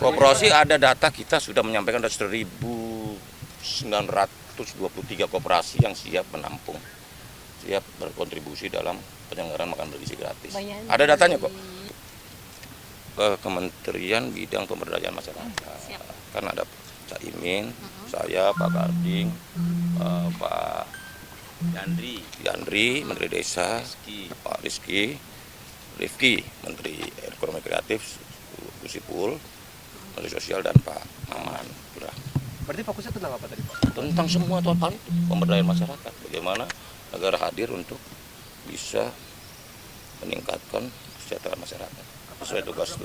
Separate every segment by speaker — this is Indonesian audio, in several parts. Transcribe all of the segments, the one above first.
Speaker 1: Koperasi ada data, kita sudah menyampaikan ada 1.923 koperasi yang siap menampung, siap berkontribusi dalam penyelenggaraan makan bergizi gratis. Ada datanya kok. Ke Kementerian Bidang Pemberdayaan Masyarakat. Kan ada Cak Imin, saya, Pak Karding, Pak Yandri, Menteri Desa, Pak Rifki, Menteri Ekonomi Kreatif, Gusipul, Menteri Sosial, dan Pak Maman.
Speaker 2: Berarti fokusnya tentang apa tadi, Pak?
Speaker 1: Tentang semua hal itu, pemberdayaan masyarakat. Bagaimana negara hadir untuk bisa meningkatkan kesejahteraan masyarakat. Sesuai tugas.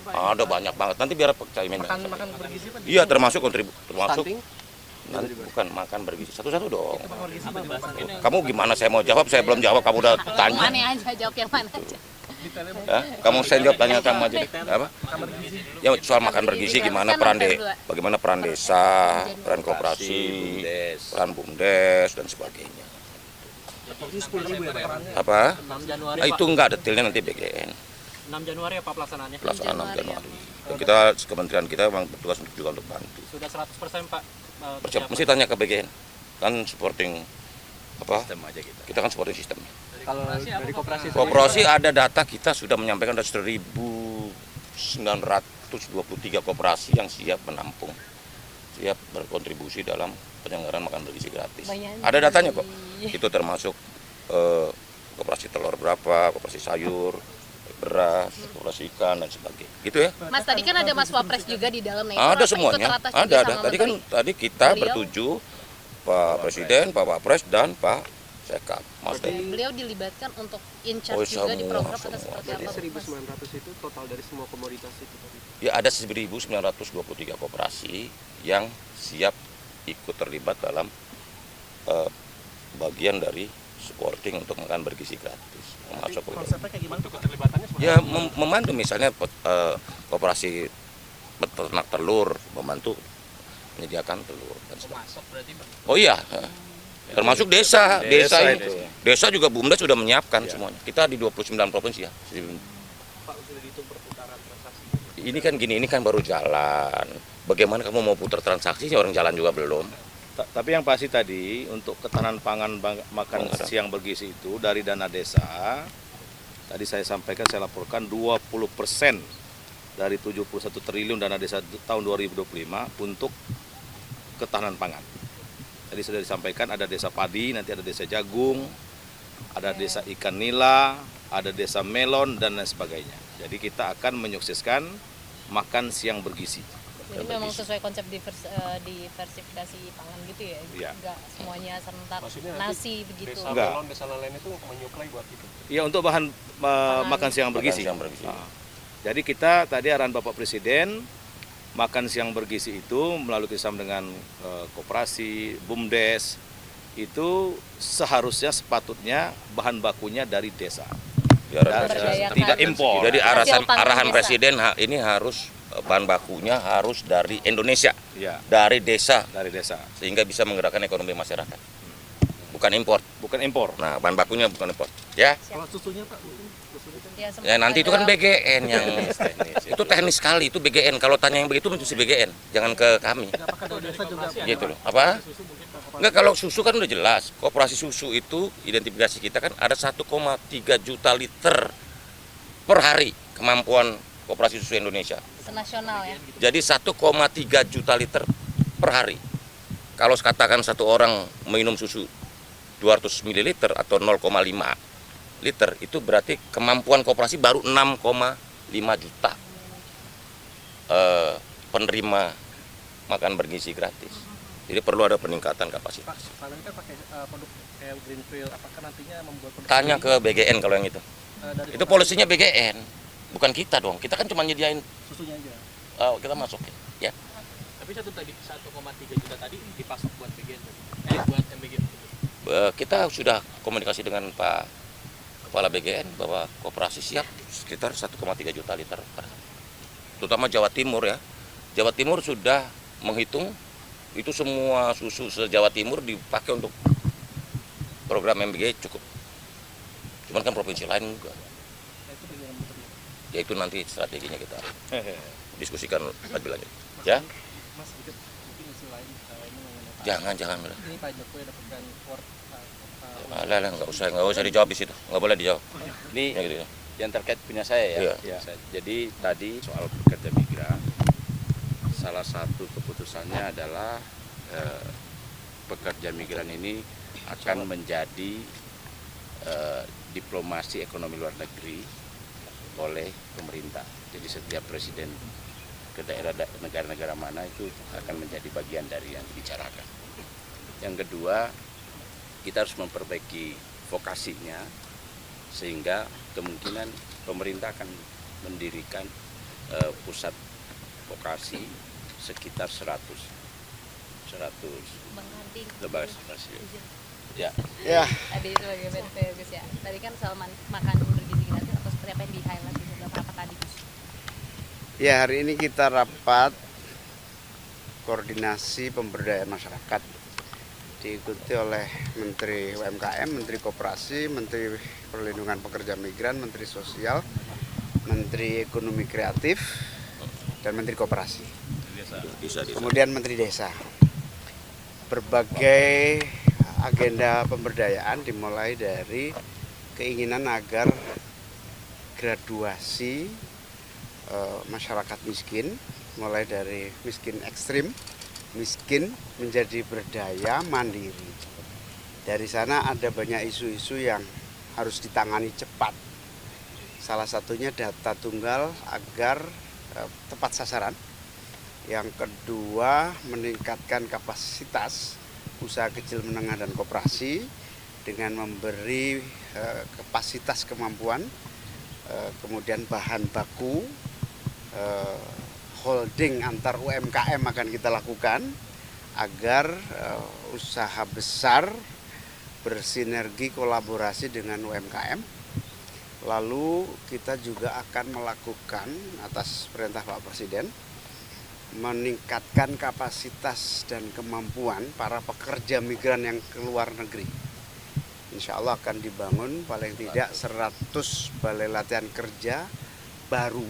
Speaker 1: Ada banyak banget. Nanti biar Pak Caimin.
Speaker 2: Makan bergizi, Pak?
Speaker 1: Iya, termasuk termasuk.
Speaker 2: Stunting?
Speaker 1: Nanti bukan makan bergizi. Satu-satu dong. Kamu gimana saya mau jawab? Saya belum jawab. Kamu udah tanya.
Speaker 3: Mana aja, jawab yang mana aja.
Speaker 1: Kamu saya jawab, tanya kamu aja. Apa? Ya, soal makan bergizi gimana bagaimana peran desa, peran koperasi, peran BUMDes dan sebagainya. Apa? Itu enggak detailnya nanti BGN.
Speaker 4: 6 Januari apa pelaksanaannya?
Speaker 1: Pelaksanaan 6 Januari. Dan kita, kementerian kita memang bertugas juga untuk bantu.
Speaker 4: Sudah 100% Pak?
Speaker 1: Mesti tanya ke BGN. Kan supporting apa?
Speaker 5: Sistem aja
Speaker 1: kita kan supporting sistemnya.
Speaker 2: Kalau dari
Speaker 1: Koperasi ada data, kita sudah menyampaikan ada 1.923 koperasi yang siap menampung, siap berkontribusi dalam penyelenggaraan makan bergizi gratis. Ada datanya kok. Itu termasuk koperasi telur berapa, koperasi sayur, beras, koperasi ikan dan sebagainya. Gitu ya.
Speaker 3: Mas, tadi kan ada Mas Wapres juga di dalam.
Speaker 1: Ada semuanya. Ada. Tadi kita bertuju Pak Presiden, Pak Wapres dan Pak Sekap.
Speaker 3: Beliau dilibatkan untuk in charge juga di program atau seperti apa?
Speaker 2: Jadi 1.900 itu total dari semua komoditas itu tadi?
Speaker 1: Ya, ada 1.923 koperasi yang siap ikut terlibat dalam bagian dari supporting untuk makan bergizi gratis.
Speaker 2: Konsepnya kayak gimana tuh keterlibatannya?
Speaker 1: Ya, membantu misalnya koperasi peternak telur, membantu menyediakan telur dan sebagainya. Oh iya, termasuk desa juga BUMDes sudah menyiapkan semuanya. Kita di 29 provinsi ya.
Speaker 2: Pak, sudah dihitung perputaran transaksi?
Speaker 1: Ini kan gini, ini kan baru jalan. Bagaimana kamu mau putar transaksi sih, orang jalan juga belum.
Speaker 5: Tapi yang pasti tadi untuk ketahanan pangan makan siang bergizi itu dari dana desa, tadi saya sampaikan, saya laporkan 20% dari 71 triliun dana desa tahun 2025 untuk ketahanan pangan. Tadi sudah disampaikan ada desa padi, nanti ada desa jagung, ada desa ikan nila, ada desa melon dan lain sebagainya. Jadi kita akan menyukseskan makan siang bergizi.
Speaker 3: Jadi memang sesuai konsep diversifikasi pangan gitu ya?
Speaker 5: Iya.
Speaker 3: Enggak semuanya serentak nasi begitu?
Speaker 2: Desa melon, desa lain itu menyuplai buat itu?
Speaker 5: Iya, untuk bahan makan siang bergizi. Jadi kita tadi arahan Bapak Presiden, makan siang bergizi itu melalui kerjasama dengan koperasi, BUMDes, itu seharusnya sepatutnya bahan bakunya dari desa. Tidak impor.
Speaker 1: Jadi arahan Presiden ini harus bahan bakunya harus dari Indonesia, dari desa, sehingga bisa menggerakkan ekonomi masyarakat. Bukan impor. Nah, bahan bakunya bukan impor. Ya.
Speaker 2: Kalau susunya Pak,
Speaker 1: Ya, nanti itu kan BGN yang itu teknis sekali, itu BGN. Kalau tanya yang begitu mesti BGN, jangan ke kami. Gitu loh. Apa? Enggak, kalau susu kan udah jelas. Koperasi susu itu identifikasi kita kan ada 1,3 juta liter per hari kemampuan koperasi susu Indonesia.
Speaker 3: Senasional ya.
Speaker 1: Jadi 1,3 juta liter per hari. Kalau katakan satu orang minum susu 200 ml atau 0,5 liter, itu berarti kemampuan koperasi baru 6,5 juta penerima makan bergizi gratis. Jadi perlu ada peningkatan kapasitas.
Speaker 2: Pak, ini kan pakai produk kayak Greenfield, apakah nantinya membuat produk?
Speaker 1: Tanya ke BGN kalau yang itu. Itu polisinya BGN, bukan kita dong. Kita kan cuma nyediain
Speaker 2: susunya aja.
Speaker 1: Kita masukin, ya.
Speaker 4: Tapi 1,3 juta tadi dipasok buat BGN, buat MBGN.
Speaker 1: Kita sudah komunikasi dengan Pak Kepala BGN bahwa koperasi siap sekitar 1,3 juta liter per hari. Terutama Jawa Timur ya. Jawa Timur sudah menghitung itu semua susu se-Jawa Timur dipakai untuk program MBG cukup. Cuman kan provinsi lain enggak. Ya itu nanti strateginya kita diskusikan lebih lanjut. Ya,
Speaker 2: Mas sedikit mungkin isu lain ini mengenai Pak.
Speaker 1: jangan.
Speaker 2: Ini Pak Jokowi dapatkan award
Speaker 1: Alah, nggak usah dijawab di situ, nggak boleh dijawab.
Speaker 6: Ini
Speaker 1: Ya gitu.
Speaker 6: yang terkait punya saya ya.
Speaker 1: Iya.
Speaker 6: Jadi tadi soal pekerja migran, salah satu keputusannya adalah pekerja migran ini akan menjadi diplomasi ekonomi luar negeri oleh pemerintah. Jadi setiap presiden ke daerah negara-negara mana itu akan menjadi bagian dari yang dibicarakan. Yang kedua, kita harus memperbaiki vokasinya sehingga kemungkinan pemerintah akan mendirikan pusat vokasi sekitar 100
Speaker 3: Bang Nanti
Speaker 6: lembaga stasiun. Ya.
Speaker 3: tadi sebagai BNP Gus ya. Tadi kan soal makan bergizi gratis atau seperti apa yang di highlight di dalam rapat tadi Gus?
Speaker 7: Ya, hari ini kita rapat koordinasi pemberdayaan masyarakat diikuti oleh Menteri UMKM, Menteri Koperasi, Menteri Perlindungan Pekerja Migran, Menteri Sosial, Menteri Ekonomi Kreatif, dan Menteri Koperasi.
Speaker 1: Bisa.
Speaker 7: Kemudian Menteri Desa. Berbagai agenda pemberdayaan dimulai dari keinginan agar graduasi masyarakat miskin, mulai dari miskin ekstrim, miskin menjadi berdaya mandiri. Dari sana ada banyak isu-isu yang harus ditangani cepat. Salah satunya data tunggal agar tepat sasaran. Yang kedua, meningkatkan kapasitas usaha kecil menengah dan koperasi dengan memberi kapasitas kemampuan, kemudian bahan baku, holding antar UMKM akan kita lakukan agar usaha besar bersinergi kolaborasi dengan UMKM. Lalu kita juga akan melakukan atas perintah Pak Presiden meningkatkan kapasitas dan kemampuan para pekerja migran yang ke luar negeri. Insya Allah akan dibangun paling tidak 100 balai latihan kerja baru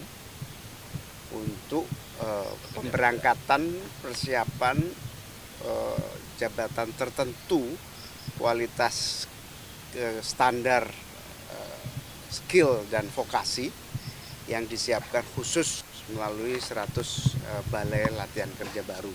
Speaker 7: untuk pemberangkatan persiapan jabatan tertentu kualitas standar skill dan vokasi yang disiapkan khusus melalui 100 balai latihan kerja baru.